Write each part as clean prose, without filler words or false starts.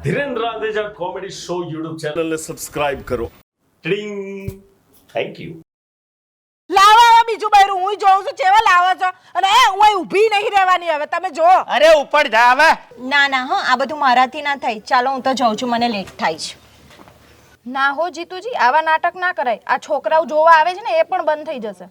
Dhiren Randeja comedy show YouTube ચેનલને subscribe કરો. ટિંગ. Thank you. લાવા બીજું બૈરું હું જોઉં છું ચેવા લાવો છો અને હું ઊભી નહીં રહેવાની હવે તમે જો. અરે ઉપર જા હવે. ના ના હો આ બધું મારાથી ના થાય. ચાલો હું તો જાઉં છું, મને લેટ થાય છે. ના હો જીતુજી આવા નાટક ના કરાય. આ છોકરાઓ જોવા આવે છે ને એ પણ બંધ થઈ જશે.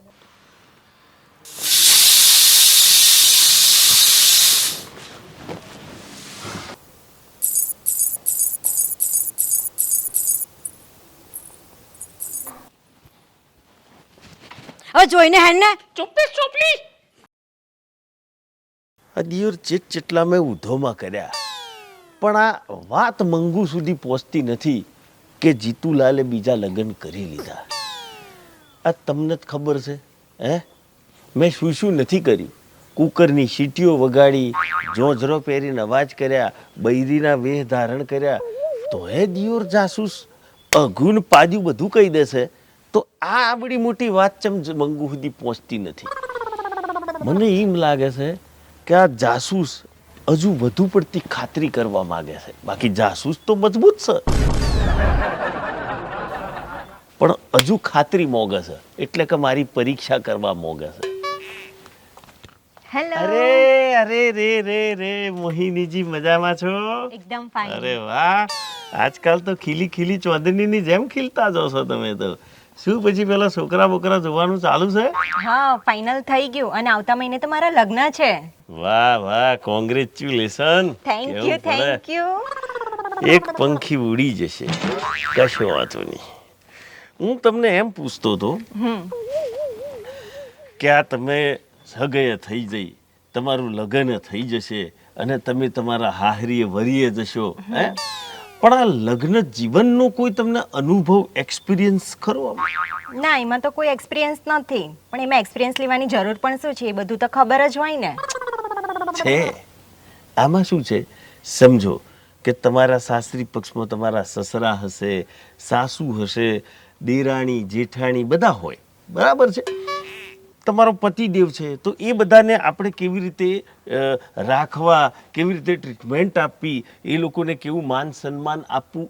હવે જોઈને હેડ ને. આ દિયોર ચેટલા મેં ઉધોમાં કર્યા પણ આ વાત મંગુ સુધી પહોંચતી નથી કે જીતુલાલે બીજા લગ્ન કરી લીધા. આ તમને જ ખબર છે હે મેં શું નથી કર્યું. કુકરની સીટીઓ વગાડી, જોંજરો પહેરીને અવાજ કર્યા, બૈરીના વેહ ધારણ કર્યા, તો હે દિયોર જાસૂસ અઘુન પાદ્યું બધું કહી દેશે તો આ આવડી મોટી વાત ચમ મંગુ સુધી પહોંચતી નથી. મને એમ લાગે છે કે આ જાસૂસ હજુ વધુ પડતી ખાતરી કરવા માંગે છે. બાકી જાસૂસ તો મજબૂત છે પણ હજુ ખાતરી મોગે છે એટલે કે મારી પરીક્ષા કરવા મોગે છે. હેલો. અરે અરે રે રે રે મોહિનીજી મજામાં છો? એકદમ ફાઇન. અરે વાહ, આજકાલ તો ખીલી ખીલી ચોદનીની જેમ ખીલતા જો છો તમે તો. શું પછી પેલા છોકરા બોકરા જોવાનું ચાલુ છે? હા ફાઇનલ થઈ ગયું અને આવતા મહિને તો મારા લગ્ન છે. વાહ વાહ, congratulation. Thank you thank you. એક પંખી ઉડી જશે, કશો વાંધો નહીં. હું તમને એમ પૂછતો હતો કે આ તમે સગાઈ થઈ જઈ, તમારું લગ્ન થઈ જશે અને તમે તમારા હાહરીએ વરીએ જશો હે, પણ આ લગ્ન જીવનનો કોઈ તમને અનુભવ એક્સપિરિયન્સ ખરો? ના એમાં તો કોઈ એક્સપિરિયન્સ નથી, પણ એમાં એક્સપિરિયન્સ લેવાની જરૂર પણ શું છે એ બધું તો ખબર જ હોય ને. છે આમાં શું છે સમજો કે તમારા સાસરી પક્ષમાં તમારા સસરા હશે, સાસુ હશે, દેરાણી જેઠાણી બધા હોય, બરાબર છે. તમારો પતિદેવ છે તો એ બધાને આપણે કેવી રીતે રાખવા, કેવી રીતે ટ્રીટમેન્ટ આપવી, એ લોકોને કેવું માન સન્માન આપવું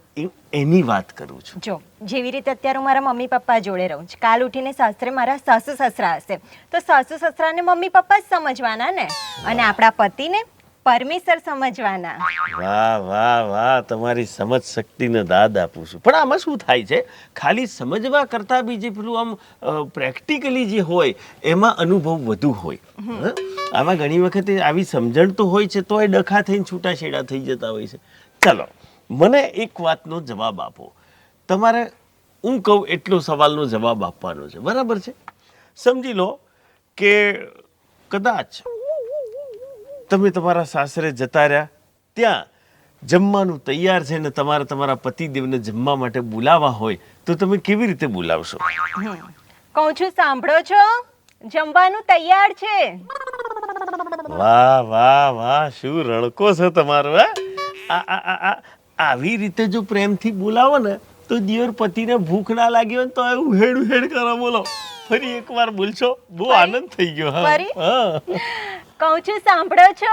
એની વાત કરું છું. જો જેવી રીતે અત્યારે હું મારા મમ્મી પપ્પા જોડે રહું છું, કાલ ઉઠીને સાસરે મારા સાસુ સસરા હશે તો સાસુ સસરાને મમ્મી પપ્પા જ સમજવાના ને, અને આપણા પતિને પરમેશ્વર સમજવાના. વાહ વાહ વાહ, તમારી સમજ શક્તિને દાદ આપું છું. પણ આમાં શું થાય છે, ખાલી સમજવા કરતા બી જે પેલું આમ પ્રેક્ટિકલી જે હોય એમાં અનુભવ વધુ હોય. આમાં ઘણી વખતે આવી સમજણ તો હોય છે તો એ ડખા થઈને છૂટાછેડા થઈ જતા હોય છે. ચાલો મને એક વાતનો જવાબ આપો. તમારે હું કહું એટલો સવાલનો જવાબ આપવાનો છે, બરાબર છે? સમજી લો કે કદાચ તમે તમારા સાસરે જતા રહ્યા, ત્યાં જમવાનું તૈયાર છે ને તમારે તમારા પતિદેવને જમવા માટે બોલાવવા હોય તો તમે કેવી રીતે બોલાવશો? કહું છું સાંભળો છો, જમવાનું તૈયાર છે. વાહ વાહ વાહ, શું રણકો છે તમારો! આવી રીતે જો પ્રેમથી બોલાવો ને તો દિયોર પતિને ભૂખ ના લાગી હોય તો ઉહેડ ઉહેડ કરો. બોલો ફરી એકવાર બોલશો, બહુ આનંદ થઈ ગયો. હા કહું છું સાંભળો છો,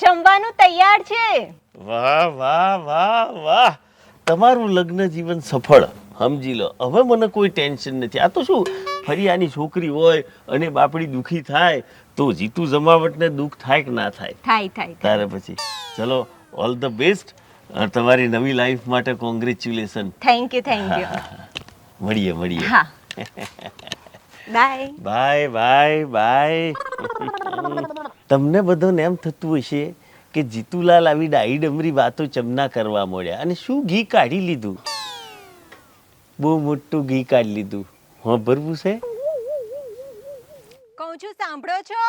જમવાનું તૈયાર છે. વાહ વાહ વાહ વાહ, તમારું લગ્ન જીવન સફળ, સમજી લો. હવે મને કોઈ ટેન્શન નથી. આ તો શું ફરી આની છોકરી હોય અને બાપડી દુખી થાય તો જીતુ જમાવટને દુઃખ થાય કે ના થાય? થાય. તારે પછી ચલો, ઓલ ધ બેસ્ટ તમારી નવી લાઈફ માટે. કોંગ્રેચ્યુલેશન. Thank you. મળીએ. હા બાય બાય બાય બાય. તમને બધાને એમ થતું હશે કે જીતુલાલ આવી ડાઈ ડમરી વાતો ચમના કરવા મળ્યા અને શું ઘી કાઢી લીધું, બહુ મોટું ઘી કાઢી લીધું. હા ભરવું છે. કહું છું સાંભળો છો,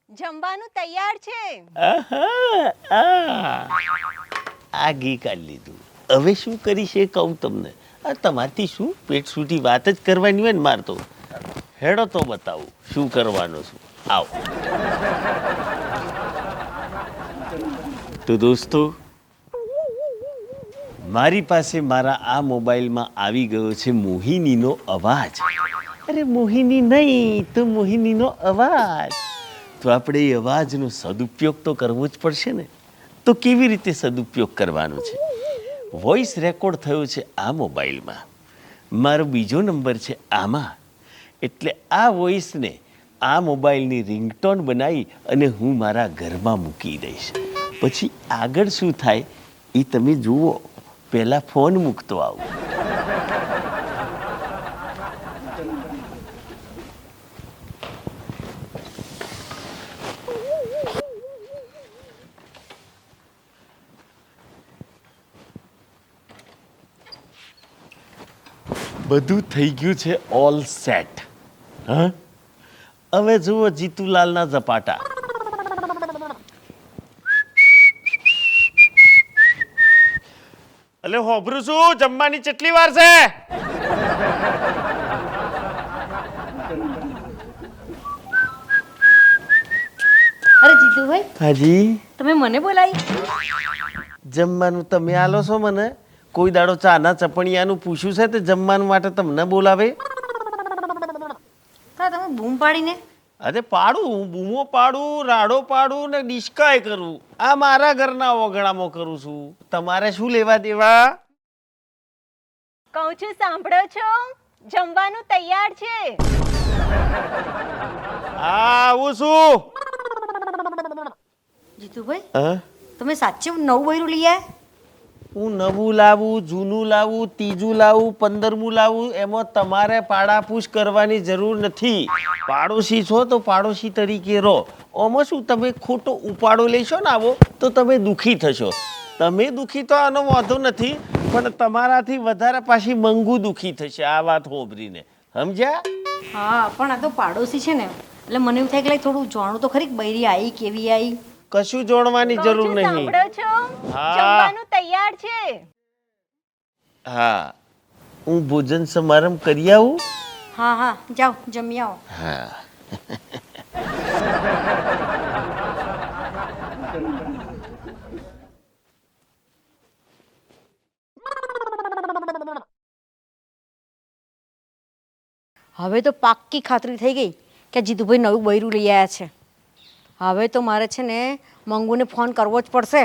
જમવાનું તૈયાર છે. આ ઘી કાઢી લીધું. હવે શું કરીશ એ કહું તમને. આ તમારથી શું પેટ છૂટી વાત જ કરવાની હોય ને મારતો. હેડો તો બતાવું શું કરવાનું છું. આવો. તો દોસ્તો, મારી પાસે મારા આ મોબાઈલમાં આવી ગયો છે મોહિનીનો અવાજ. અરે મોહિની નહીં તો મોહિનીનો અવાજ. તો આપણે એ અવાજનો સદુપયોગ તો કરવો જ પડશે ને. તો કેવી રીતે સદુપયોગ કરવાનો છે વોઇસ રેકોર્ડ થયો છે આ મોબાઈલમાં, મારો બીજો નંબર છે આમાં, એટલે આ વોઇસને આ મોબાઈલની રિંગટોન બનાવી અને હું મારા ઘરમાં મૂકી દઈશ. પછી આગળ શું થાય એ તમે જુઓ. પહેલાં ફોન મૂકતો આવું. બધું થઈ ગયું છે ઓલ સેટ. હા, હવે જુઓ જીતુલાલના ઝપાટા. એટલે હોભરું છું, જમવાની કેટલી વાર છે? અરે જીતુભાઈ, હાજી, તમે મને બોલાવી? જમવાનું તમે આલો છો મને? કોઈ દાડો ચાના ચપણિયાનું પૂછ્યું છે તે જમવાનું માટે તમને બોલાવે? હા, તમે બૂમ પાડીને. અરે પાડું, હું બૂમો પાડું, રાડો પાડું ને ડિસ્કાય કરું. આ મારા ઘરના ઓગણામાં કરું છું. તમારે શું લેવા દેવા? કહું છું સાંભળો છો? જમવાનું તૈયાર છે. આવું છું. જીતુભાઈ, હા, તમે સાચે નવું બૈરું લઈ આવ્યા? હું નવું લાવું, જૂનું લાવું, ત્રીજું લાવું, 15મું લાવું, એમાં તમારે પાડાપૂછ કરવાની જરૂર નથી. પાડોશી છો તો પાડોશી તરીકે રહો. આમાં શું, તમે ખોટો ઉપાડો લેશો ને આવો તો તમે દુઃખી થશો. તમે દુઃખી તો આનો વાંધો નથી, પણ તમારાથી વધારે પાછી મંગુ દુઃખી થશે આ વાત હોભરીને. સમજ્યા? હા, પણ આ તો પાડોશી છે ને, એટલે મને એવું થાય કે લાઈક થોડું જાણું તો ખરી બૈરી આવી કેવી આવી. કશું જોડવાની કહું જરૂર છું નહીં. સાંભળો છો? હા. જમવાનું તૈયાર છે. હા, હું ભોજન સમારંભ કરી આવું. હા હા, જાઓ જમી આવો. હા. હવે તો પાક્કી ખાતરી થઈ ગઈ કે જીતુભાઈ નવું બૈરું લઈ આવ્યા છે. હવે તો મારે છે ને મંગુને ફોન કરવો જ પડશે.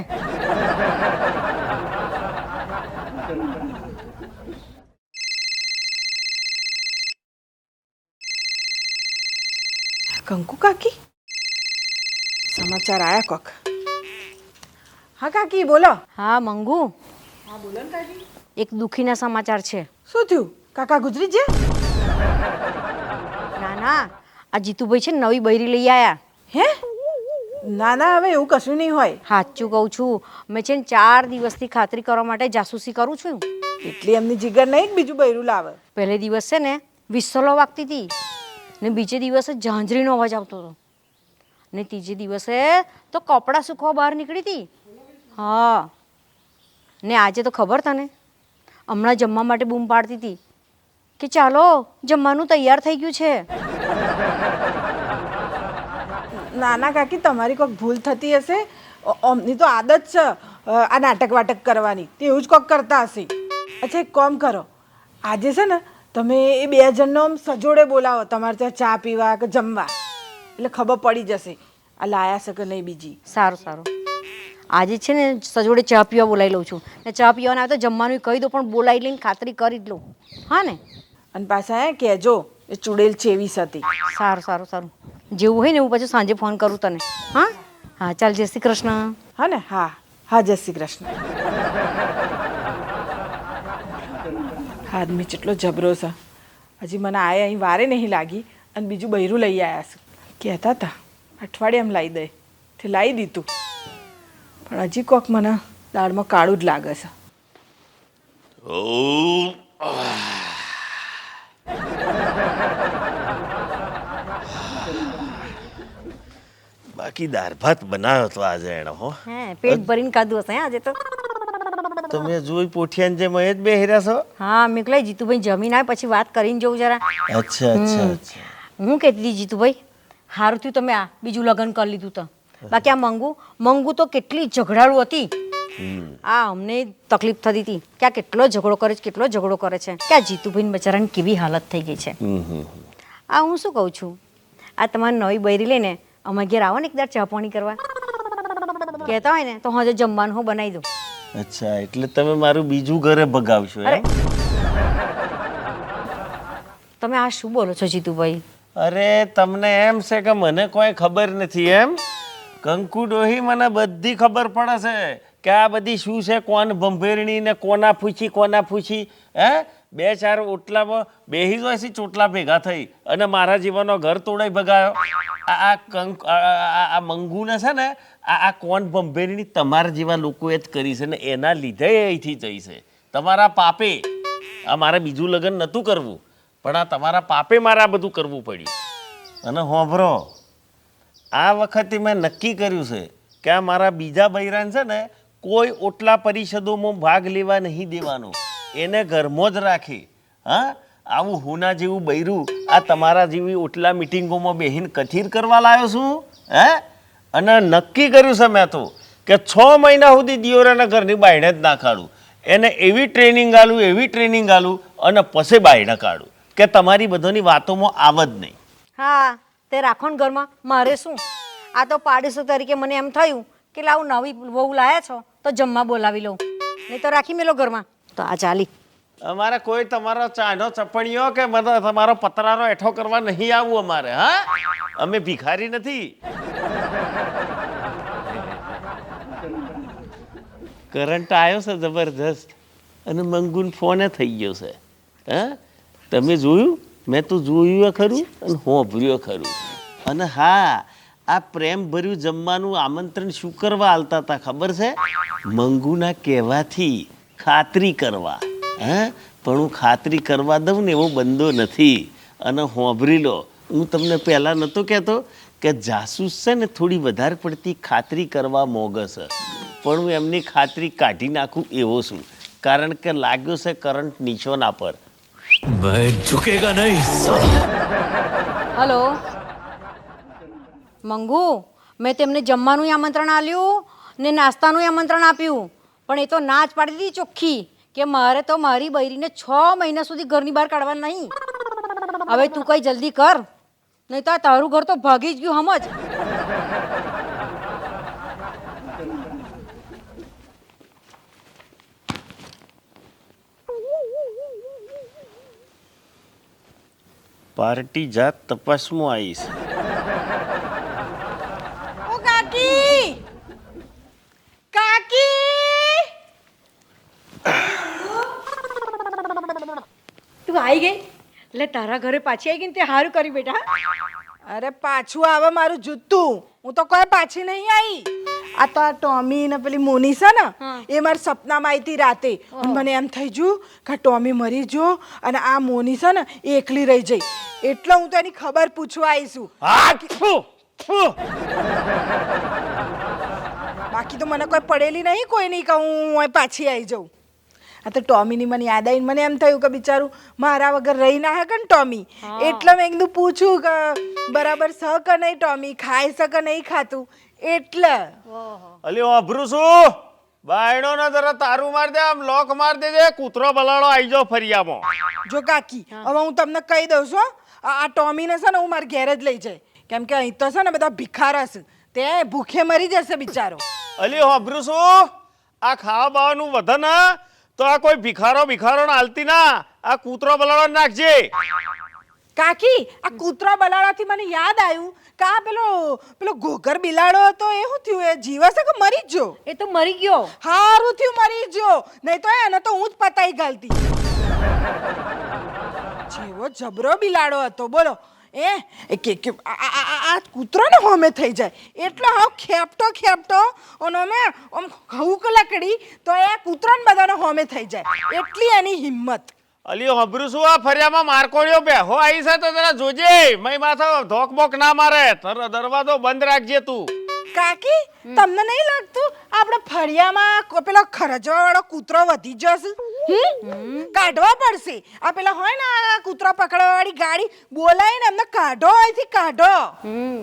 કંકુ કાકી, સમાચાર આયા કોક. હા કાકી બોલો. હા મંગુ, હા બોલો ને કાકી. એક દુઃખીના સમાચાર છે. શું થયું? કાકા ગુજરી છે? ના ના, આ જીતુભાઈ છે ને નવી બૈરી લઈ આવ્યા. હે? ના ના, હવે એવું કશું નહીં હોય. સાચું કહું છું, મેં છે ને 4 દિવસથી ખાતરી કરવા માટે જાસૂસી કરું છું. એટલી એમની જીગર નહીં બીજું બૈરું લાવે. પહેલે દિવસ છે ને વિસલો વાગતી હતી, ને બીજે દિવસે ઝાંઝરીનો અવાજ આવતો હતો, ને ત્રીજે દિવસે તો કપડાં સૂકવા બહાર નીકળી હતી. હા, ને આજે તો ખબર તને, હમણાં જમવા માટે બૂમ પાડતી હતી કે ચાલો જમવાનું તૈયાર થઈ ગયું છે. નાના કાકી, તમારી કોઈક ભૂલ થતી હશે. અમની તો આદત છે આ નાટક વાટક કરવાની, તે એવું જ કોક કરતા હશે. અચ્છા, એક કામ કરો, આજે છે ને તમે એ 2 જણનો આમ સજોડે બોલાવો તમારે ત્યાં ચા પીવા કે જમવા, એટલે ખબર પડી જશે આ લાયા છે કે નહીં બીજી. સારું સારું, આજે છે ને સજોડે ચા પીવા બોલાવી લઉં છું, ને ચા પીવાના આવે તો જમવાનું કહી દો, પણ બોલાવી લઈને ખાતરી કરી જ લઉં. હા ને? અને પાછા કહેજો એ ચૂડેલ ચેવીસ હતી. સારું સારું સારું, જેવું હોય ને એવું પછી સાંજે ફોન કરું તને. હા હા, ચાલ, જય શ્રી કૃષ્ણ. હા ને? હા હા, જય શ્રી કૃષ્ણ. આદમી કેટલો જબરો છે, હજી મને આયા અહીં વારે નહીં લાગી અને બીજું બૈરું લઈ આવ્યા છે. કહેતા હતા અઠવાડિયે એમ લાવી દે, તે લાવી દીધું, પણ હજી કોક મને દાળમાં કાળું જ લાગે છે. બાકી દાળ ભાત બનાવ્યો તો આજે એનો. હો, હે, પેટ ભરીને ખાધું હશે આજે તો. તમે જોઈ પોઠિયાને જે મય જ બેહર્યા છો. હા, મેં કલાઈ જીતુભાઈ જમીન આવે પછી વાત કરીને જવું જરા. અચ્છા અચ્છા અચ્છા. હું કહેતી હતી જીતુભાઈ, સારું થયું તમે આ બીજું લગ્ન કરી લીધું તો. બાકી આ મંગુ તો કેટલી ઝઘડાળુ હતી. આ અમને તકલીફ થતી હતી કે આ કેટલો ઝઘડો કરે છે, કેટલો ઝઘડો કરે છે, કે આ જીતુભાઈ બચારાની કેવી હાલત થઈ ગઈ છે. આ હું શું કહું છું, આ તમારી નવી બૈરી લઈને અમારા ઘેર આવો ને એકદાર ચા પાણી કરવા. કહેતા હોય ને તો હજે જમવાનું હું બનાવી દઉં. અચ્છા, એટલે તમે મારું બીજું ઘરે ભગાવશો એમ? તમે આ શું બોલો છો જીતુભાઈ? અરે તમને એમ છે કે મને કોઈ ખબર નથી એમ? કંકુ ડોહી મને બધી ખબર પડે છે કે આ બધી શું છે, કોણ ભંભેરણી ને કોના પૂછી હે? 2-4 ઓટલામાં બેહી જાય છે, ચોટલા ભેગા થઈ અને મારા જીવનનો ઘર તોડાઈ ભગાયો. આ મંગુને છે ને, આ કોણ ભંભેરણી તમારા જેવા લોકોએ જ કરી છે ને એના લીધે અહીંથી જઈ છે. તમારા પાપે આ મારે બીજું લગ્ન નહોતું કરવું, પણ આ તમારા પાપે મારે આ બધું કરવું પડ્યું. અને હોભરો, આ વખતે મેં નક્કી કર્યું છે કે આ મારા બીજા બૈરાન છે ને કોઈ ઓટલા પરિષદોમાં ભાગ લેવા નહીં દેવાનો, એને ઘરમાં જ રાખી. હા, આવું હુના જેવું બૈરું આ તમારા જેવી ઓટલા મિટિંગોમાં બેહીને કથીર કરવા લાવ્યો છું હે? અને નક્કી કર્યું છે મેં તો કે 6 મહિના સુધી દિયોરાના ઘરની બાયણે જ ના કાઢું. એને એવી ટ્રેનિંગ આલું અને પછી બાયણે કાઢું કે તમારી બધાની વાતોમાં આવ જ નહીં. હા, તે રાખો ને ઘરમાં, મારે શું? આ તો પાડોશો તરીકે મને એમ થયું કે લાવું નવી વહુ લાયા છો તો જમવા બોલાવી લઉં, નહીં તો રાખી મેલો ઘરમાં. તો આ ચાલી. અમારે કોઈ તમારો ચાનો ચપણીઓ કે તમારો પતરાનો એઠો કરવા નહીં આવવું અમારે. હા, અમે ભિખારી નથી. કરંટ આવ્યો છે જબરજસ્ત અને મંગુન ફોને થઈ ગયો છે. હા, તમે જોયું? મેં તો જોયું ખરું અને હોંભર્યું ખરું. અને હા, આ પ્રેમ ભર્યું જમવાનું આમંત્રણ શું કરવા આલતા હતા ખબર છે? મંગુના કહેવાથી ખાતરી કરવા. હા, પણ હું ખાતરી કરવા દઉં ને એવો બંદો નથી. અને હોંભરી લો, હું તમને પહેલાં નહોતો કહેતો કે જાસૂસ છે ને થોડી વધારે પડતી ખાતરી કરવા મોગે છે, પણ હું એમની ખાતરી કાઢી નાખું એવો છું, કારણ કે લાગ્યો છે કરંટ નીચોના પર. ઝુકેગા નહીં. હલો મંગુ, મેં તેમને જમવાનું આમંત્રણ આપ્યું ને નાસ્તાનું આમંત્રણ આપ્યું, પણ એ તો ના જ પાડી દીધી ચોખ્ખી કે મારે તો મારી બૈરીને 6 મહિના સુધી ઘરની બહાર કાઢવા નહીં. હવે તું કઈ જલ્દી કર, નહીં તો આ તારું ઘર તો ભાગી જ ગયું સમજ. પાર્ટી જાત તપાસમાં આવીશ. ઓ કાકી, તું આવી ગઈ એટલે તારા ઘરે પાછી આવી ગઈ ને તે સારું કર્યું બેટા. અરે પાછું આવે મારું જૂતું, હું તો કોઈ પાછી નહીં આવી. આ તો આ ટોમી ને પેલી મોની છે ને, એ મારા સપનામાં આવી હતી રાતે, અને મને એમ થઈ ગયું કે આ ટોમી મરી જો અને આ મોની છે ને એ એકલી રહી જઈ, એટલે હું તો એની ખબર પૂછવા આવીશું. બાકી તો મને કોઈ પડેલી નહીં, કોઈ નહીં કહું હું પાછી આવી જાઉં. આ તો ટોમીની મને યાદ આવીને મને એમ થયું કે બિચારું મારા વગર રહી ના હકે ને ટોમી, એટલે મેં કીધું પૂછું કે બરાબર છે કે નહીં, ટોમી ખાય છે કે નહીં ખાતું, એટલે. અલી વાભરું છું, બાયણો ને જરા તારું માર દે, આમ લોક માર દેજે, કૂતરો બલાડો આવી જાવ ફરિયામાં. જો કાકી, હવે હું તમને કહી દઉં છું, આ ટોમીને છે ને હું મારા ઘેર જ લઈ જાય, કેમ કે અહીં તો છે ને બધા ભિખારા છે, તે ભૂખે મરી જશે બિચારો. અલી વાભરું છું, આ ખાવા બાવાનું વધે ને તો આ કોઈ ભિખારો ને હાલતી ના, આ કૂતરો બલાડો નાખજે. કાકી, આ કૂતરા બલાડાથી મને યાદ આવ્યું કે આ પેલો ઘોઘર બિલાડો હતો, એ શું થયું? એ જીવે છે કે મરી જ ગયો? એ તો મરી ગયો. હારું થયું મરી ગયો, નહીં તો એને તો હું જ પતાઈ ઘાલતી. જેવો જબરો બિલાડો હતો બોલો. આ કૂતરો ને હોમે થઈ જાય એટલે હાવ ખેપટો અને અમે આમ ઘઉં લકડી તો એ કૂતરો ને બધાને હોમે થઈ જાય, એટલી એની હિંમત. અલી હબરું શું, આ ફરિયામાં મારકોડ્યો બેહો આવી છે તો જરા જોજે, મય માથા ધોક બોક ના મારે, દરવાજો બંધ રાખજે તું. કાકી, તમને નહીં લાગતું આપણે ફળિયામાં પેલો ખરજવા વાળો કૂતરો વધી જશે? કાઢવા પડશે. આ પેલા હોય ને આ કૂતરો પકડવા વાળી ગાડી, બોલાવીને એમને કાઢો, અહીંથી કાઢો.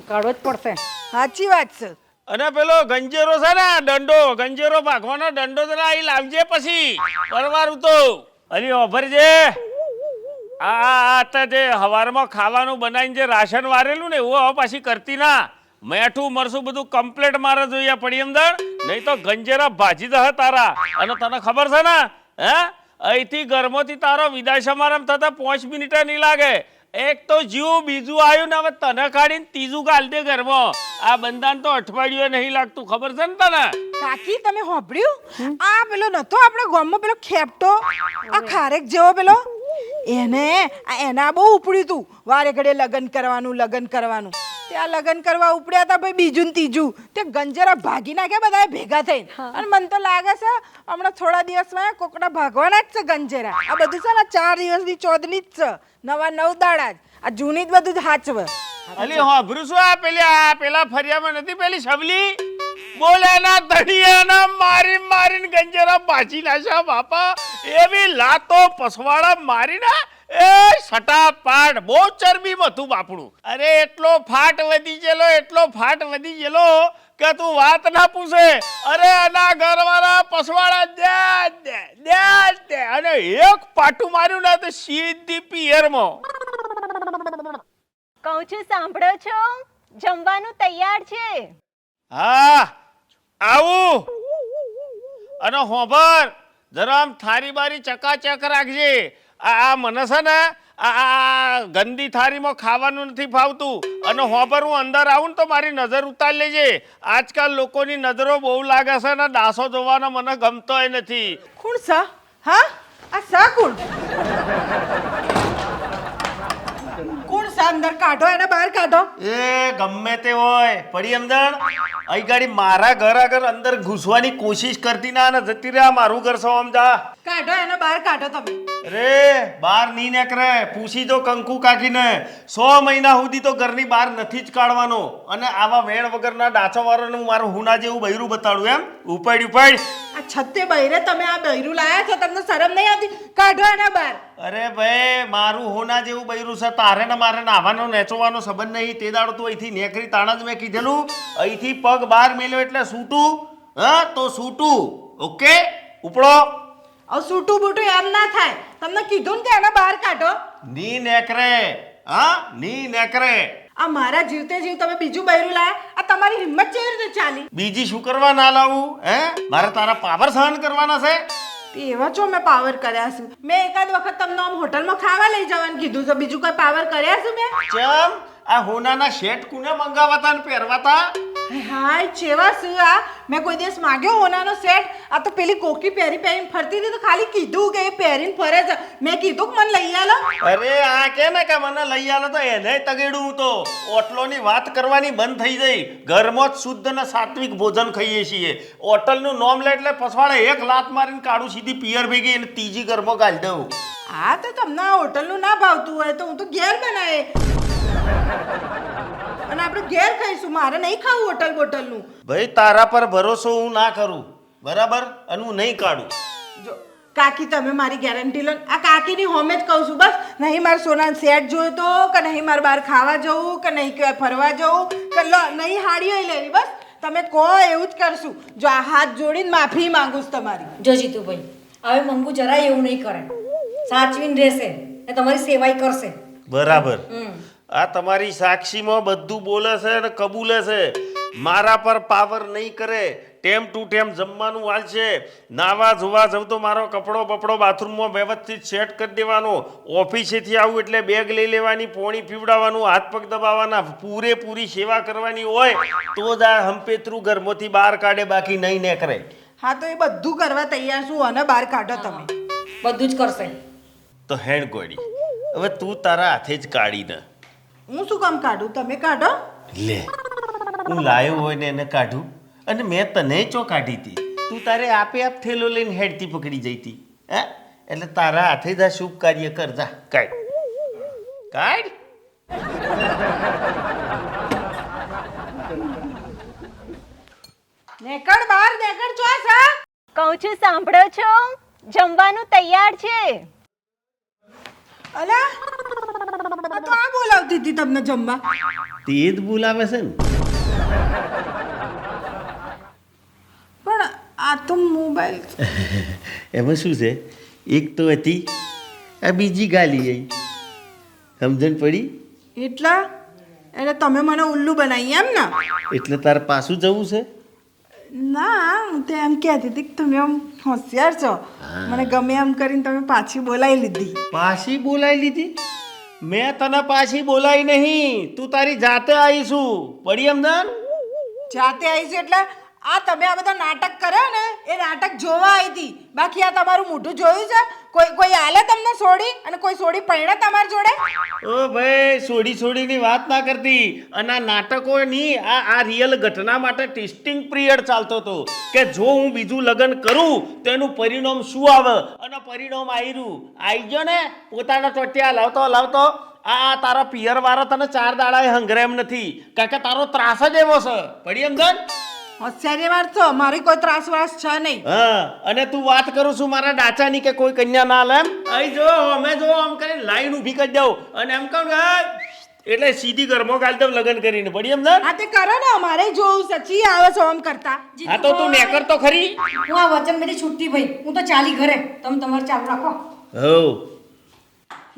કાઢવો જ પડશે. સાચી વાત છે. અને પેલો ગંજેરો છે ને, દંડો ગંજેરો ભાગવાનો દંડો જરા અહીં લાવજે, પછી પરવારું તો અલી ઓભરજે. આ જે હવારમાં ખાવાનું બનાવીને જે રાશન વારેલું ને એવું હવે પાછી કરતી ના. મેઠું મરસું બધું કમ્પ્લેટ મારે જોઈએ પડી અંદર, નહીં તો ગંજેરા ભાજી દે તારા. અને તને ખબર છે ને હે અહીંથી ઘરમાંથી તારો વિદાય સમારંભ થતા 5 મિનિટ નહીં લાગે. એક તો જીવ બીજું આવ્યું ને હવે તને કાઢીને ત્રીજું ગાલ દે ઘરમાં. આ બંધાન તો અઠવાડિયું નહીં લાગતું, ખબર છે ને તને? કાકી તમે સાંભળ્યું આ પેલો નતો આપણા ગામમાં પેલો ખેપટો આ ખારેક જેવો પેલો એના બહુ ઉપડ્યું તું વારે ઘડે લગ્ન કરવાનું ત્યાં લગ્ન કરવા ઉપડ્યા હતા ભાઈ બીજું ને ત્રીજું તે ગંજરા ભાગી નાખ્યા બધા ભેગા થઈને અને મને તો લાગે છે હમણાં થોડા દિવસમાં કોકડા ભાગવાના જ છે ગંજરા. આ બધું છે ને 4 દિવસની ચોદની જ છે, નવા 9 દાડા જ આ જૂની જ બધું જ હાચવે. અલી હોભરું શું આ પેલા ફરિયામાં નથી પેલી સબલી બોલે ના ધડિયાના મારીને ગંજરા બાજી નાખ્યા બાપા. એવી લાતો પસવાડા મારીને એ સટાપાટ બહુ ચરબીમાં હતું બાપડું. અરે એટલો ફાટ વધી ગયેલો કે તું વાત ના પૂછે. અરે આના ઘરવાળા પસવાડા દે અને એક પાટું માર્યું ને તો સીધી પિયરમાં. કહું છું સાંભળો છો, જમવાનું તૈયાર છે. હા આવું. અને હોભર જરા આમ થારી બારી ચકાચક રાખજે. આ મને છે ને આ ગંદી થારીમાં ખાવાનું નથી ફાવતું. અને હોભર હું અંદર આવું ને તો મારી નજર ઉતારી લેજે. આજકાલ લોકોની નજરો બહુ લાગે છે ને ડાસો જોવાનો મને ગમતોય નથી. કોણ સા? હા આ સા કોણ સા? અંદર કાઢો એને બહાર કાઢો. એ ગમે તે હોય પડી અંદર અહીં ગાડી મારા ઘર આગળ અંદર ઘૂસવાની કોશિશ કરતી ના ને જતી રે. મારું ઘર છો સમજા. કાઢો એને બહાર કાઢો તમે. રે બહાર નહીં નીકળે. પૂછી જો કંકુ કાકીને 100 મહિના સુધી તો ઘરની બહાર નથી જ કાઢવાનો. અને આવા વેણ વગરના ડાચો વાળાનું મારું હુના જેવું બૈરું બતાડું એમ ઉપાડ. આ છત્તે બૈરે તમે આ બૈરું લાયા છો, તમને શરમ નહીં આવતી? કાઢો એને બહાર. અરે ભાઈ મારું હોના જેવું બૈરું છે. તારે ને મારે નાવાનો નેચવાનો સંબંધ નહીં. તે દાડો તું અહીંથી નેકરી તાણા જ મેં કીધેલું અહીંથી પગ બહાર મેલ્યો એટલે સૂટું. હા તો સૂટું. ઓકે ઉપડો. હવે સૂટું બૂટું એમ ના થાય. તમને કીધું ને કે એને બહાર કાઢો. ની નેકરે. હા ની નેકરે. આ મારા જીવતે જીવ તમે બીજું બૈરું લાયા. આ તમારી હિંમત કેવી રીતે ચાલી? બીજી શું કરવા ના લાવું? હે મારે તારા પાવર સહન કરવાના છે. એવા છો મેં પાવર કર્યા છે? મેં એકાદ વખત તમને આમ હોટલમાં ખાવા લઈ જવાનું કીધું છે, બીજું કોઈ પાવર કર્યા છે મેં? ચમ આ હોનાના શેટ કુને મંગાવાતા ને પહેરવાતા? હાય ચેવા શું આ? મેં કોઈ દિવસ માંગ્યો હોનાનો સેટ? આ તો પેલી કોકી પહેરીને ફરતી હતી તો ખાલી કીધું કે એ પહેરીને ફરે છે. મેં કીધું કે મને લઈ આલો. અરે આ કે ને કે મને લઈ આલો તો એને તગેડું તો ઓટલોની વાત કરવાની બંધ થઈ જઈ. ઘરમાં જ શુદ્ધ અને સાત્વિક ભોજન ખાઈએ છીએ. હોટલનું નામ લે એટલે પછવાડે એક લાત મારીને કાઢું સીધી પિયર ભેગી અને ત્રીજી ઘરમાં ગાળી દઉં. હા તો તમને આ હોટલનું ના ભાવતું હોય તો હું તો ઘેર બનાવે અને આપણે ઘેર ખાઈશું. મારે નહીં ખાવું હોટલ બોટલનું. ભાઈ તારા પર ભરોસો હું ના કરું બરાબર, અને હું નહીં કાઢું. જો કાકી તમે મારી ગેરંટી લો. આ કાકીની હોમે જ કહું છું બસ. નહીં મારે સોનાનો સેટ જોઈતો કે નહીં મારે બહાર ખાવા જવું કે નહીં ક્યાંય ફરવા જવું કે નહીં હાડીઓ લેવી. બસ તમે કહો એવું જ કરશું. જો આ હાથ જોડીને માફી માંગુ છું તમારી. જો જીતુભાઈ હવે મંગુ જરાય એવું નહીં કરે, સાચવીને રહેશે ને તમારી સેવાય કરશે. બરાબર. આ તમારી સાક્ષીમાં બધું બોલે છે અને કબૂલે છે. મારા પર પાવર નહીં કરે. ટેમ ટુ ટેમ જમવાનું વાલશે. નાવા જોવા જવું તો મારો કપડો બપડો બાથરૂમમાં વ્યવસ્થિત સેટ કરી દેવાનો. ઓફિસેથી આવું એટલે બેગ લઈ લેવાની, પોણી પીવડાવવાનું, હાથ પગ દબાવવાના, પૂરેપૂરી સેવા કરવાની હોય તો જ આ હંપેતરું ઘરમાંથી બહાર કાઢે, બાકી નહીં ને કરે. હા તો એ બધું કરવા તૈયાર છું અને બહાર કાઢો તમે. બધું જ કરશે. તો હેડ ગોડી હવે તું તારા હાથે જ કાઢી ને. હું શું કામ કાઢું? તમે કાઢો. લે હું લાયો હોય ને એને કાઢું. અને મેં તને ચો કાઢી હતી. તું તારે આપે આપ થેલો લઈને હેડતી પકડી જઈ હતી. હે એટલે તારા હાથે જ આ શુભ કાર્ય કર. જા કાઢ કાઢ. નેકળ બહાર નેકળ ચોસ. હા કહું છું સાંભળો છો, જમવાનું તૈયાર છે. અલા આ તો આ બોલાવતી હતી તમને જમવા. તે જ બોલાવે છે ને. પણ આ તો મોબાઈલ. એમાં શું છે? એક તો હતી આ બીજી ગાલી આવી. સમજણ પડી? એટલે તમે મને ઉલ્લુ બનાવી એમ ને? એટલે તારે પાછું જવું છે? ના હું તો એમ કહેતી હતી કે તમે આમ હોશિયાર છો મને ગમે એમ કરીને તમે પાછી બોલાવી લીધી પાછી બોલાવી લીધી? મેં તને પાછી બોલાવી નહીં, તું તારી જાતે આવીશું. પડી સમજણ? જાતે આવી છે એટલે આ તમે આ બધા નાટક કર્યા ને એ નાટક જોવા આવી હતી. બાકી આ તમારું મોઢું જોયું છે? કોઈ આલે તમને છોડી અને કોઈ છોડી પૈણે તમારી જોડે? ઓ ભાઈ, છોડીની વાત ના કરતી. અને આ નાટકોની આ રિયલ ઘટના માટે ટેસ્ટિંગ પિરિયડ ચાલતો હતો કે જો હું બીજું લગ્ન કરું તો એનું પરિણામ શું આવે. અને પરિણામ આવી ગયો ને. પોતાના ચોટિયા લાવતો આ તારા પિયર વાળા તને 4 દાડાએ હંગરે એમ નથી, કારણ કે તારો ત્રાસ જ એવો છે. પડી સમજણ? હોશિયારી વાર છો, મારી કોઈ ત્રાસ વાસ છે નહીં. હા, અને તું વાત કરું છું મારા ડાચાની કે કોઈ કન્યા ના લે એમ. અહીં જો અમે જો આમ કરીને લાઈન ઊભી કરી દઉં અને એમ કહું કે એટલે સીધી ઘરમાં ગાલ દઉં લગ્ન કરીને. પડી એમ ને? હા તે કરો ને, અમારે જોવું સચી આવે છો આમ કરતા. હા તો તું નેકર તો ખરી. હું આ વચન મેથી છૂટતી ભાઈ, હું તો ચાલી ઘરે, તમે તમારે ચાલુ રાખો. હો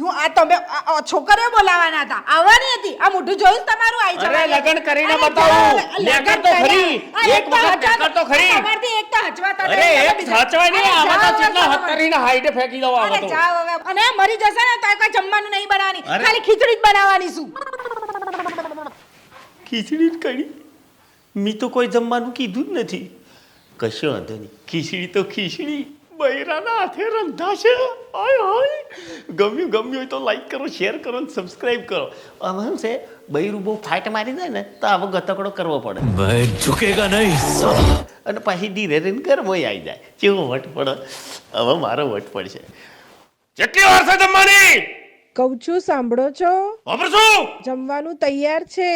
હું આ તમે છોકરીઓ બોલાવાના હતા, આવવાની હતી. આ મોઢું જોયું છે તમારું? આવી અરે જવાનું. લગ્ન કરીને અરે બતાવું. લગ્ન નેકર તો ખરી. કર્યા. એક વખત નેકર તો ખરી. તમારથી એક તો હચવાતા અરે નહીં. એક સાચવાય નહીં. આમાં તો કેટલા હતરીને હાઈડે ફેંકી દઉં આમાં અરે તો. જાઓ હવે. અને મરી જશે ને તો કોઈ જમવાનું નહીં બનાવવાની, અરે. ખાલી ખીચડી જ બનાવવાની છું. ખીચડી જ કરી. મી તો કોઈ જમવાનું કીધું જ નથી. કશો વાંધો નહીં. ખીચડી તો ખીચડી બૈરાના હાથે રંધાશે. આય હાય. ગમ્યું હોય તો લાઈક કરો, શેર કરો અને સબસ્ક્રાઇબ કરો. આમાં શું છે, બૈરું બહુ ફાઇટ મારી જાય ને તો આવો ગતકડો કરવો પડે. मैं झुकेगा नहीं साला. અને પાછી ધીરે ધીરે ઘરમાં આવી જાય. કેવો વટ પડે. હવે મારો વટ પડશે. કેટલી વાર છે જમવાની? કહું છું, સાંભળો છો? વાપરશું. જમવાનું તૈયાર છે.